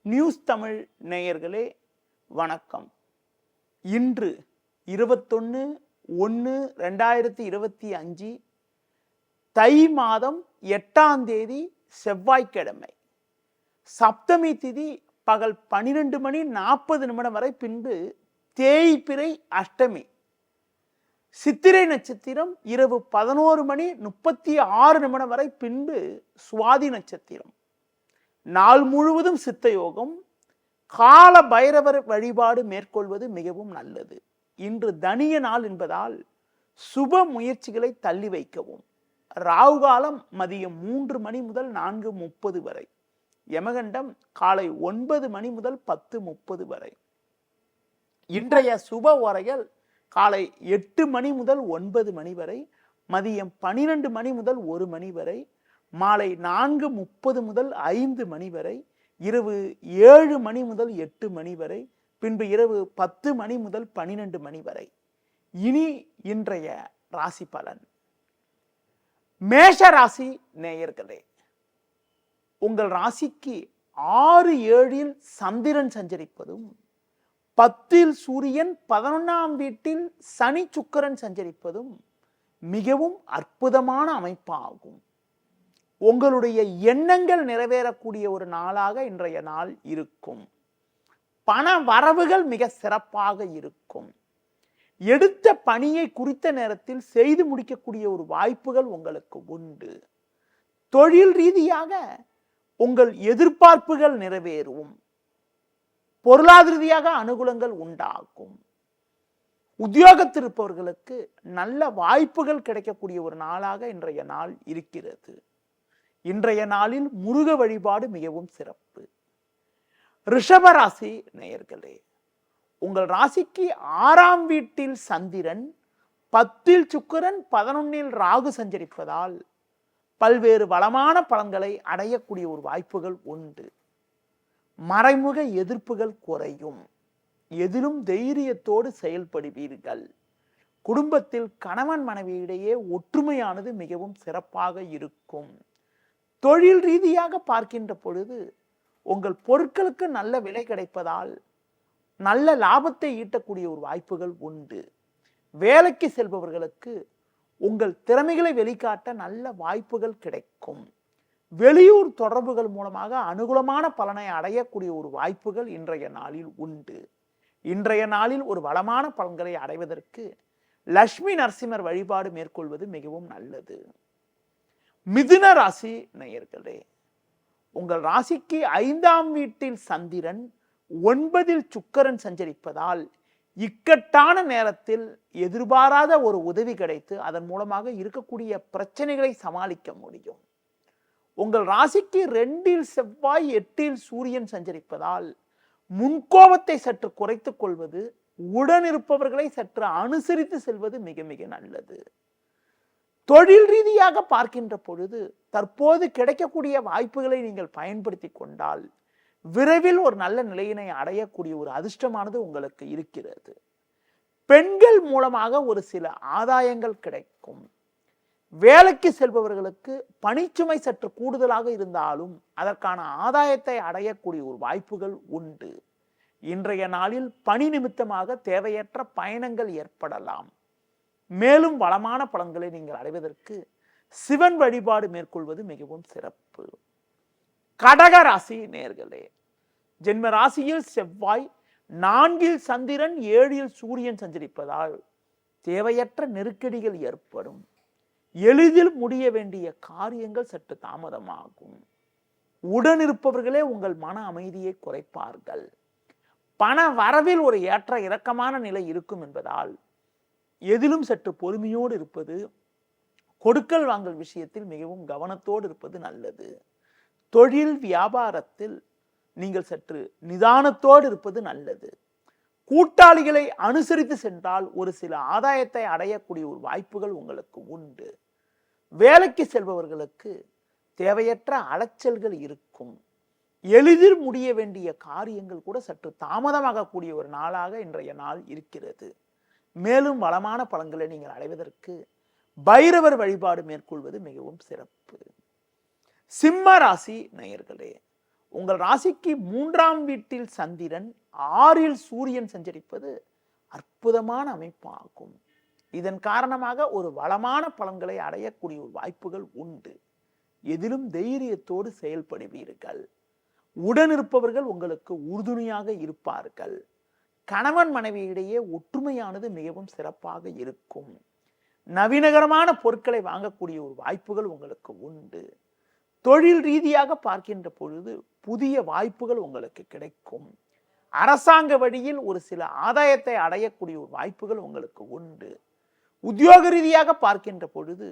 News Tamil நேயர்களே வணக்கம். இன்று 21/1/2025 தை மாதம் 8ஆம் தேதி செவ்வாய்க்கிழமை. சப்தமி திதி பகல் 12:40 வரை, பின்பு தேய்பிறை அஷ்டமி. சித்திரை நட்சத்திரம் இரவு 11:36 வரை, பின்பு சுவாதி நட்சத்திரம். நாள் முழுவதும் சித்த யோகம். கால பைரவர் வழிபாடு மேற்கொள்வது மிகவும் நல்லது. இன்று தனிய நாள் என்பதால் சுப முயற்சிகளை தள்ளி வைக்கவும். ராகு காலம் மதியம் 3 முதல் 4:30 வரை. யமகண்டம் காலை 9 முதல் 10:30 வரை. இன்றைய சுப ஓரைகள் காலை 8 முதல் 9 வரை, மதியம் 12 முதல் 1 வரை, மாலை 4:30 முதல் 5 வரை, இரவு 7 முதல் 8 வரை, பின்பு இரவு 10 முதல் 12 வரை. இனி இன்றைய ராசி பலன். மேஷ ராசி நேயர்களே, உங்கள் ராசிக்கு 6-7 சந்திரன் சஞ்சரிப்பதும், 10 சூரியன், 11ஆம் வீட்டில் சனி சுக்கிரன் சஞ்சரிப்பதும் மிகவும் அற்புதமான அமைப்பாகும். உங்களுடைய எண்ணங்கள் நிறைவேறக்கூடிய ஒரு நாளாக இன்றைய நாள் இருக்கும். பண வரவுகள் மிக சிறப்பாக இருக்கும். எடுத்த பணியை குறித்த நேரத்தில் செய்து முடிக்கக்கூடிய ஒரு வாய்ப்புகள் உங்களுக்கு உண்டு. தொழில் ரீதியாக உங்கள் எதிர்பார்ப்புகள் நிறைவேறும். பொருளாதார ரீதியாக அனுகூலங்கள் உண்டாகும். உத்தியோகத்தில் இருப்பவர்களுக்கு நல்ல வாய்ப்புகள் கிடைக்கக்கூடிய ஒரு நாளாக இன்றைய நாள் இருக்கிறது. இன்றைய நாளில் முருக வழிபாடு மிகவும் சிறப்பு. ரிஷப ராசி நேயர்களே, உங்கள் ராசிக்கு 6ஆம் வீட்டில் சந்திரன், 10 சுக்கிரன், 11 ராகு சஞ்சரிப்பதால் பல்வேறு வளமான பலன்களை அடையக்கூடிய ஒரு வாய்ப்புகள் உண்டு. மறைமுக எதிர்ப்புகள் குறையும். எதிலும் தைரியத்தோடு செயல்படுவீர்கள். குடும்பத்தில் கணவன் மனைவியிடையே ஒற்றுமையானது மிகவும் சிறப்பாக இருக்கும். தொழில் ரீதியாக பார்க்கின்ற பொழுது உங்கள் பொருட்களுக்கு நல்ல விலை கிடைப்பதால் நல்ல லாபத்தை ஈட்டக்கூடிய ஒரு வாய்ப்புகள் உண்டு. வேலைக்கு செல்பவர்களுக்கு உங்கள் திறமைகளை வெளிக்காட்ட நல்ல வாய்ப்புகள் கிடைக்கும். வெளியூர் தொடர்புகள் மூலமாக அனுகூலமான பலனை அடையக்கூடிய ஒரு வாய்ப்புகள் இன்றைய நாளில் உண்டு. இன்றைய நாளில் ஒரு வளமான பலன்களை அடைவதற்கு லட்சுமி நரசிம்மர் வழிபாடு மேற்கொள்வது மிகவும் நல்லது. மிதுன ராசி நேயர்களே, உங்கள் ராசிக்கு 5ஆம் வீட்டில் சந்திரன், 9 சுக்கிரன் சஞ்சரிப்பதால் இக்கட்டான நேரத்தில் எதிர்பாராத ஒரு உதவி கிடைத்து அதன் மூலமாக இருக்கக்கூடிய பிரச்சனைகளை சமாளிக்க முடியும். உங்கள் ராசிக்கு 2 செவ்வாய், 8 சூரியன் சஞ்சரிப்பதால் முன்கோபத்தை சற்று குறைத்துக் கொள்வது, உடன் இருப்பவர்களை சற்று அனுசரித்து செல்வது மிக மிக நல்லது. தொழில் ரீதியாக பார்க்கின்ற பொழுது தற்போது கிடைக்கக்கூடிய வாய்ப்புகளை நீங்கள் பயன்படுத்தி கொண்டால் விரைவில் ஒரு நல்ல நிலையினை அடையக்கூடிய ஒரு அதிர்ஷ்டமானது உங்களுக்கு இருக்கிறது. பெண்கள் மூலமாக ஒரு சில ஆதாயங்கள் கிடைக்கும். வேலைக்கு செல்பவர்களுக்கு பணிச்சுமை சற்று கூடுதலாக இருந்தாலும் அதற்கான ஆதாயத்தை அடையக்கூடிய ஒரு வாய்ப்புகள் உண்டு. இன்றைய நாளில் பணி நிமித்தமாக தேவையற்ற பயணங்கள் ஏற்படலாம். மேலும் வளமான பலன்களை நீங்கள் அடைவதற்கு சிவன் வழிபாடு மேற்கொள்வது மிகவும் சிறப்பு. கடக ராசி நேயர்களே, ஜென்ம ராசியில் செவ்வாய், 4 சந்திரன், 7 சூரியன் சஞ்சரிப்பதால் தேவையற்ற நெருக்கடிகள் ஏற்படும். எளிதில் முடிய வேண்டிய காரியங்கள் சற்று தாமதமாகும். உடன் இருப்பவர்களே உங்கள் மன அமைதியை குறைப்பார்கள். பண வரவில் ஒரு ஏற்ற இறக்கமான நிலை இருக்கும் என்பதால் எதிலும் சற்று பொறுமையோடு இருப்பது, கொடுக்கல் வாங்கல் விஷயத்தில் மிகவும் கவனத்தோடு இருப்பது நல்லது. தொழில் வியாபாரத்தில் நீங்கள் சற்று நிதானத்தோடு இருப்பது நல்லது. கூட்டாளிகளை அனுசரித்து சென்றால் ஒரு சில ஆதாயத்தை அடையக்கூடிய ஒரு வாய்ப்புகள் உங்களுக்கு உண்டு. வேலைக்கு செல்பவர்களுக்கு தேவையற்ற அலைச்சல்கள் இருக்கும். எளிதில் முடிய வேண்டிய காரியங்கள் கூட சற்று தாமதமாகக்கூடிய ஒரு நாளாக இன்றைய நாள் இருக்கிறது. மேலும் வளமான பலன்களை நீங்கள் அடைவதற்கு பைரவர் வழிபாடு மேற்கொள்வது மிகவும் சிறப்பு. சிம்ம ராசி நேயர்களே, உங்கள் ராசிக்கு 3ஆம் வீட்டில் சந்திரன், 6இல் சூரியன் சஞ்சரிப்பது அற்புதமான அமைப்பாகும். இதன் காரணமாக ஒரு வளமான பலன்களை அடையக்கூடிய ஒரு வாய்ப்புகள் உண்டு. எதிலும் தைரியத்தோடு செயல்படுவீர்கள். உடனிருப்பவர்கள் உங்களுக்கு உறுதுணையாக இருப்பார்கள். கணவன் மனைவியிடையே ஒற்றுமையானது மிகவும் சிறப்பாக இருக்கும். நவீனகரமான பொருட்களை வாங்கக்கூடிய ஒரு வாய்ப்புகள் உங்களுக்கு உண்டு. தொழில் ரீதியாக பார்க்கின்ற பொழுது புதிய வாய்ப்புகள் உங்களுக்கு கிடைக்கும். அரசாங்க வழியில் ஒரு சில ஆதாயத்தை அடையக்கூடிய ஒரு வாய்ப்புகள் உங்களுக்கு உண்டு. உத்தியோக ரீதியாக பார்க்கின்ற பொழுது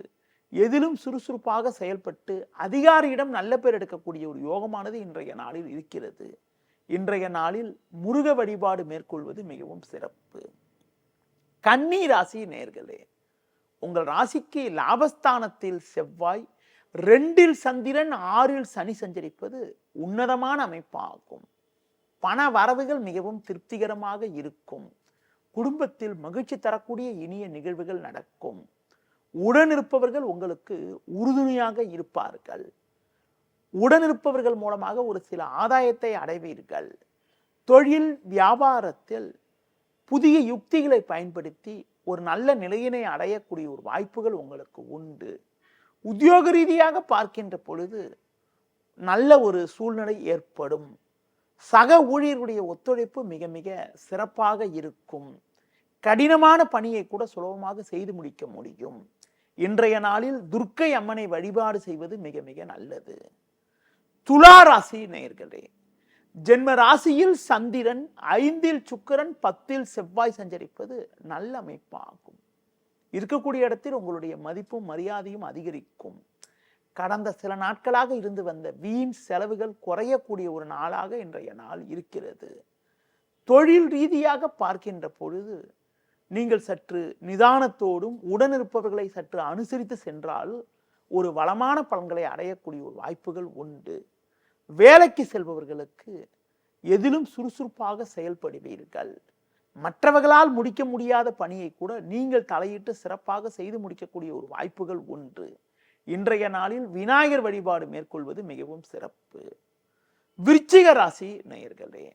எதிலும் சுறுசுறுப்பாக செயல்பட்டு அதிகாரியிடம் நல்ல பேர் எடுக்கக்கூடிய ஒரு யோகமானது இன்றைய நாளில் இருக்கிறது. இன்றைய நாளில் முருக வழிபாடு மேற்கொள்வது மிகவும் சிறப்பு. கன்னி ராசி நேயர்களே, உங்கள் ராசிக்கு லாபஸ்தானத்தில் செவ்வாய், 2இல் சந்திரன், 6இல் சனி சஞ்சரிப்பது உன்னதமான அமைப்பாகும். பண வரவுகள் மிகவும் திருப்திகரமாக இருக்கும். குடும்பத்தில் மகிழ்ச்சி தரக்கூடிய இனிய நிகழ்வுகள் நடக்கும். உடனிருப்பவர்கள் உங்களுக்கு உறுதுணையாக இருப்பார்கள். உடனிருப்பவர்கள் மூலமாக ஒரு சில ஆதாயத்தை அடைவீர்கள். தொழில் வியாபாரத்தில் புதிய யுக்திகளை பயன்படுத்தி ஒரு நல்ல நிலையினை அடையக்கூடிய ஒரு வாய்ப்புகள் உங்களுக்கு உண்டு. உத்தியோக ரீதியாக பார்க்கின்ற பொழுது நல்ல ஒரு சூழ்நிலை ஏற்படும். சக ஊழியர்களுடைய ஒத்துழைப்பு மிக மிக சிறப்பாக இருக்கும். கடினமான பணியை கூட சுலபமாக செய்து முடிக்க முடியும். இன்றைய நாளில் துர்க்கை அம்மனை வழிபாடு செய்வது மிக மிக நல்லது. துலா ராசி நேயர்களே, ஜென்ம ராசியில் சந்திரன், 5இல் சுக்கிரன், 10இல் செவ்வாய் சஞ்சரிப்பது நல்ல அமைப்பாகும். இருக்கக்கூடிய இடத்தில் உங்களுடைய மதிப்பும் மரியாதையும் அதிகரிக்கும். கடந்த சில நாட்களாக இருந்து வந்த வீண் செலவுகள் குறையக்கூடிய ஒரு நாளாக இன்றைய நாள் இருக்கிறது. தொழில் ரீதியாக பார்க்கின்ற பொழுது நீங்கள் சற்று நிதானத்தோடும் உடனிருப்பவர்களை சற்று அனுசரித்து சென்றால் ஒரு வளமான பலன்களை அடையக்கூடிய ஒரு வாய்ப்புகள் உண்டு. வேலைக்கு செல்பவர்களுக்கு எதிலும் சுறுசுறுப்பாக செயல்படுவீர்கள். மற்றவர்களால் முடிக்க முடியாத பணியை கூட நீங்கள் தலையிட்டு சிறப்பாக செய்து முடிக்கக்கூடிய ஒரு வாய்ப்புகள் உண்டு. இன்றைய நாளில் விநாயகர் வழிபாடு மேற்கொள்வது மிகவும் சிறப்பு. விருச்சிக ராசி நேயர்களே,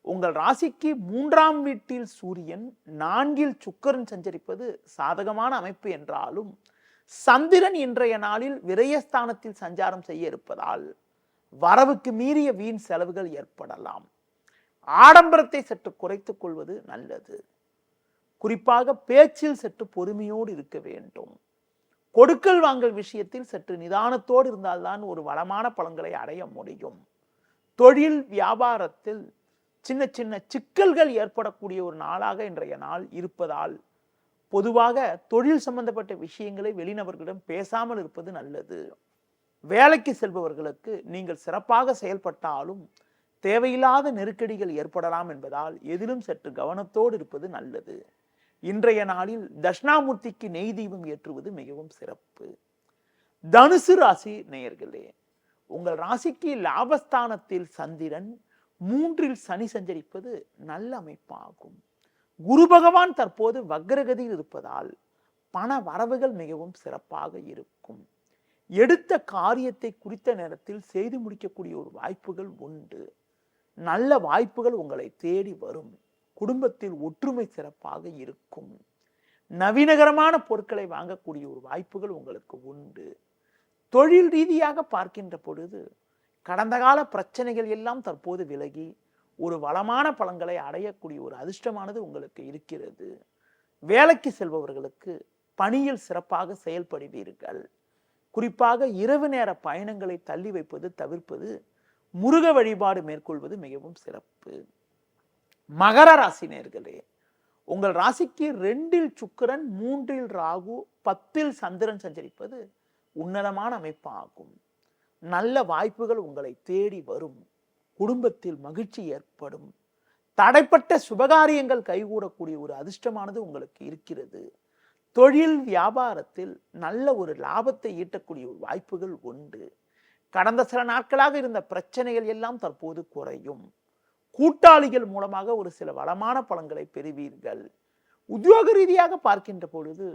உங்கள் ராசிக்கு 3ஆம் வீட்டில் சூரியன், 4இல் சுக்கிரன் சஞ்சரிப்பது சாதகமான அமைப்பு என்றாலும் சந்திரன் இன்றைய நாளில் விரயஸ்தானத்தில் சஞ்சாரம் செய்ய இருப்பதால் வரவுக்கு மீறிய வீண் செலவுகள் ஏற்படலாம். ஆடம்பரத்தை சற்று குறைத்துக் கொள்வது நல்லது. குறிப்பாக பேச்சில் சற்று பொறுமையோடு இருக்க வேண்டும். கொடுக்கல் வாங்கல் விஷயத்தில் சற்று நிதானத்தோடு இருந்தால்தான் ஒரு வளமான பலன்களை அடைய முடியும். தொழில் வியாபாரத்தில் சின்ன சின்ன சிக்கல்கள் ஏற்படக்கூடிய ஒரு நாளாக இன்றைய நாள் இருப்பதால் பொதுவாக தொழில் சம்பந்தப்பட்ட விஷயங்களை வெளிநபர்களிடம் பேசாமல் இருப்பது நல்லது. வேலைக்கு செல்பவர்களுக்கு நீங்கள் சிறப்பாக செயல்பட்டாலும் தேவையில்லாத நெருக்கடிகள் ஏற்படலாம் என்பதால் எதிலும் சற்று கவனத்தோடு இருப்பது நல்லது. இன்றைய நாளில் தட்சிணாமூர்த்திக்கு நெய் தீபம் ஏற்றுவது மிகவும் சிறப்பு. தனுசு ராசி நேயர்களே, உங்கள் ராசிக்கு லாபஸ்தானத்தில் சந்திரன், 3இல் சனி சஞ்சரிப்பது நல்ல அமைப்பாகும். குரு பகவான் தற்போது வக்ரகதியில் இருப்பதால் பண வரவுகள் மிகவும் சிறப்பாக இருக்கும். எடுத்த காரியத்தை குறித்த நேரத்தில் செய்து முடிக்கக்கூடிய ஒரு வாய்ப்புகள் உண்டு. நல்ல வாய்ப்புகள் உங்களை தேடி வரும். குடும்பத்தில் ஒற்றுமை சிறப்பாக இருக்கும். நவீனகரமான பொருட்களை வாங்கக்கூடிய ஒரு வாய்ப்புகள் உங்களுக்கு உண்டு. தொழில் ரீதியாக பார்க்கின்ற பொழுது கடந்த கால பிரச்சனைகள் எல்லாம் தற்போது விலகி ஒரு வளமான பலன்களை அடையக்கூடிய ஒரு அதிர்ஷ்டமானது உங்களுக்கு இருக்கிறது. வேலைக்கு செல்பவர்களுக்கு பணியில் சிறப்பாக செயல்படுவீர்கள். குறிப்பாக இரவு நேர பயணங்களை தள்ளி வைப்பது தவிர்ப்பது, முருக வழிபாடு மேற்கொள்வது மிகவும் சிறப்பு. மகர ராசி நேயர்களே, உங்கள் ராசிக்கு 2இல் சுக்கிரன், 3இல் ராகு, 10இல் சந்திரன் சஞ்சரிப்பது உன்னதமான அமைப்பாகும். நல்ல வாய்ப்புகள் உங்களை தேடி வரும். குடும்பத்தில் மகிழ்ச்சி ஏற்படும். தடைப்பட்ட சுபகாரியங்கள் கைகூடக்கூடிய ஒரு அதிர்ஷ்டமானது உங்களுக்கு இருக்கிறது. தொழில் வியாபாரத்தில் நல்ல ஒரு லாபத்தை ஈட்டக்கூடிய ஒரு வாய்ப்புகள் உண்டு. கடந்த சில நாட்களாக இருந்த பிரச்சனைகள் எல்லாம் தற்போது குறையும். கூட்டாளிகள் மூலமாக ஒரு சில வளமான பலன்களை பெறுவீர்கள். உத்தியோக ரீதியாக பார்க்கின்ற பொழுது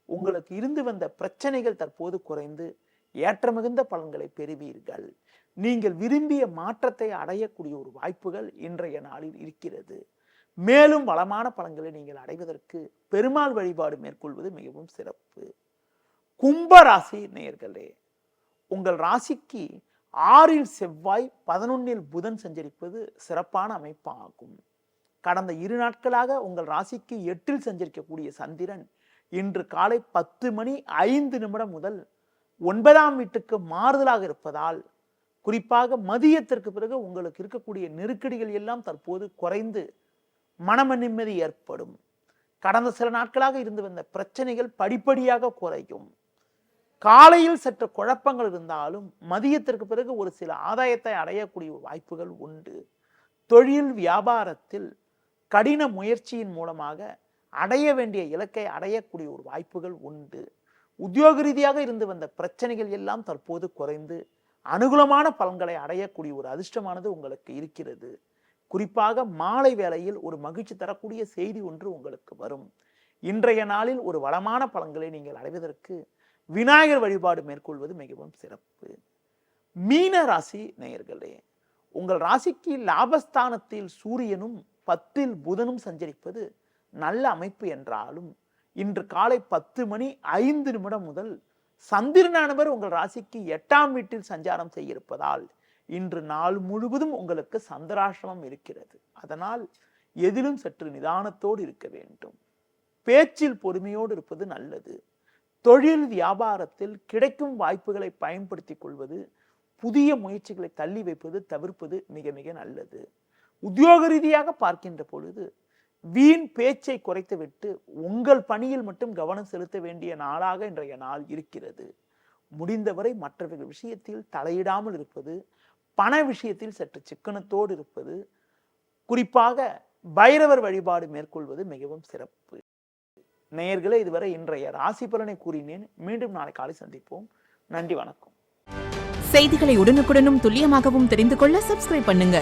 உங்களுக்கு இருந்து வந்த பிரச்சனைகள் தற்போது குறைந்து ஏற்ற மிகுந்த பலன்களை பெறுவீர்கள். நீங்கள் விரும்பிய மாற்றத்தை அடையக்கூடிய ஒரு வாய்ப்புகள் இன்றைய நாளில் இருக்கிறது. மேலும் வளமான பலன்களை நீங்கள் அடைவதற்கு பெருமாள் வழிபாடு மேற்கொள்வது மிகவும் சிறப்பு. கும்ப ராசி நேயர்களே, உங்கள் ராசிக்கு 6 செவ்வாய் 11 புதன் சஞ்சரிப்பது சிறப்பான அமைப்பாகும். கடந்த 2 நாட்களாக உங்கள் ராசிக்கு 8 சஞ்சரிக்கக்கூடிய சந்திரன் இன்று காலை 10:05 முதல் 9ஆம் வீட்டுக்கு மாறுதலாக இருப்பதால், குறிப்பாக மதியத்திற்கு பிறகு உங்களுக்கு இருக்கக்கூடிய நெருக்கடிகள் எல்லாம் தற்போது குறைந்து மன நிம்மதி ஏற்படும். கடந்த சில நாட்களாக இருந்து வந்த பிரச்சனைகள் படிப்படியாக குறையும். காலையில் சற்று குழப்பங்கள் இருந்தாலும் மதியத்திற்கு பிறகு ஒரு சில ஆதாயத்தை அடையக்கூடிய வாய்ப்புகள் உண்டு. தொழில் வியாபாரத்தில் கடின முயற்சியின் மூலமாக அடைய வேண்டிய இலக்கை அடையக்கூடிய ஒரு வாய்ப்புகள் உண்டு. உத்தியோக ரீதியாக இருந்து வந்த பிரச்சனைகள் எல்லாம் தற்போது குறைந்து அனுகூலமான பலன்களை அடையக்கூடிய ஒரு அதிர்ஷ்டமானது உங்களுக்கு இருக்கிறது. குறிப்பாக மாலை வேளையில் ஒரு மகிழ்ச்சி தரக்கூடிய செய்தி ஒன்று உங்களுக்கு வரும். இன்றைய நாளில் ஒரு வளமான பலன்களை நீங்கள் அடைவதற்கு விநாயகர் வழிபாடு மேற்கொள்வது மிகவும் சிறப்பு. மீன ராசி நேயர்களே, உங்கள் ராசிக்கு லாபஸ்தானத்தில் சூரியனும் 10 புதனும் சஞ்சரிப்பது நல்ல அமைப்பு என்றாலும், இன்று காலை 10:05 முதல் சந்திரனானவர் உங்கள் ராசிக்கு 8ஆம் வீட்டில் சஞ்சாரம் செய்ய இருப்பதால் இன்று நாள் முழுவதும் உங்களுக்கு சந்திராஷ்டமம் இருக்கிறது. அதனால் எதிலும் சற்று நிதானத்தோடு இருக்க வேண்டும். பேச்சில் பொறுமையோடு இருப்பது நல்லது. தொழில் வியாபாரத்தில் கிடைக்கும் வாய்ப்புகளை பயன்படுத்திக் கொள்வது, புதிய முயற்சிகளை தள்ளி வைப்பது தவிர்ப்பது மிக மிக நல்லது. உத்தியோக ரீதியாக பார்க்கின்ற பொழுது வீண் பேச்சை குறைத்துவிட்டு உங்கள் பணியில் மட்டும் கவனம் செலுத்த வேண்டிய நாளாக இன்றைய நாள் இருக்கிறது. முடிந்தவரை மற்றவர்கள் விஷயத்தில் தலையிடாமல் இருப்பது, பண விஷயத்தில் சற்று சிக்கனத்தோடு இருப்பது, குறிப்பாக பைரவர் வழிபாடு மேற்கொள்வது மிகவும் சிறப்பு. நேயர்களே, இதுவரை இன்றைய ராசி பலனை கூறினேன். மீண்டும் நாளை காலை சந்திப்போம். நன்றி, வணக்கம். செய்திகளை உடனுக்குடனும் துல்லியமாகவும் தெரிந்து கொள்ள சப்ஸ்கிரைப் பண்ணுங்க.